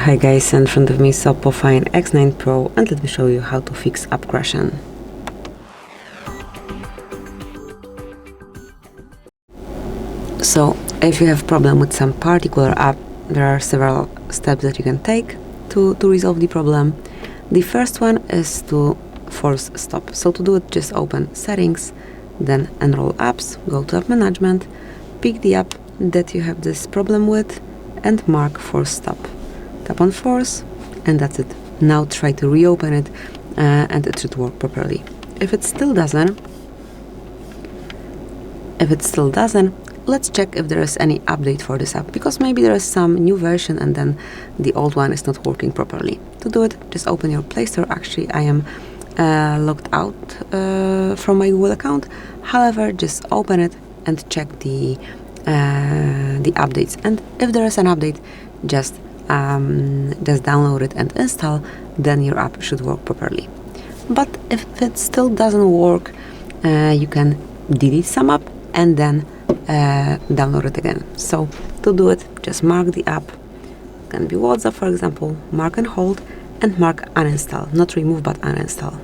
Hi guys, in front of me is OPPO Find X9 Pro, and let me show you how to fix app crashing. So, if you have problem with some particular app, there are several steps that you can take to resolve the problem. The first one is to force stop. So to do it, just open Settings, then Enroll Apps, go to App Management, pick the app that you have this problem with, and mark Force Stop. Tap on Force, and that's it. Now try to reopen it, and it should work properly. If it still doesn't, let's check if there is any update for this app, because maybe there is some new version and then the old one is not working properly. To do it, just open your Play Store. Actually, I am logged out from my Google account. However, just open it and check the updates. And if there is an update, just download it and install. Then your app should work properly. But if it still doesn't work, you can delete some app and then download it again. So to do it, just mark the app. It can be WhatsApp, for example. Mark and hold, and mark uninstall. Not remove, but uninstall.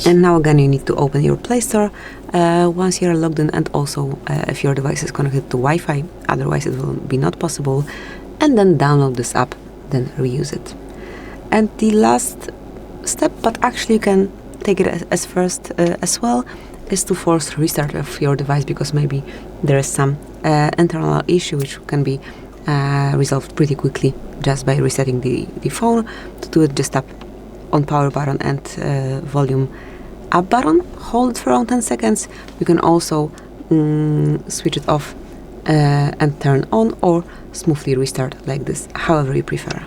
And now again, you need to open your Play Store once you're logged in, and also if your device is connected to Wi-Fi, otherwise it will be not possible. And then download this app, then reuse it. And the last step, but actually you can take it as first as well, is to force restart of your device, because maybe there is some internal issue which can be resolved pretty quickly just by resetting the phone. To do it, just tap on power button and volume up button, hold it for around 10 seconds. You can also switch it off and turn on, or smoothly restart like this, however you prefer.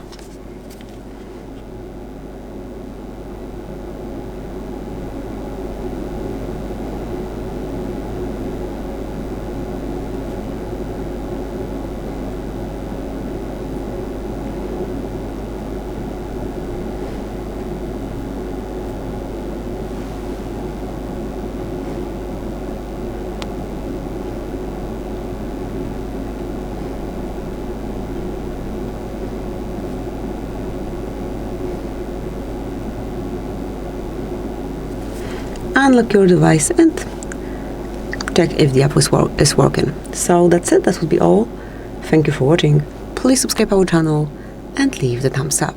Unlock your device and check if the app is working. So that's it, that would be all. Thank you for watching. Please subscribe our channel and leave the thumbs up.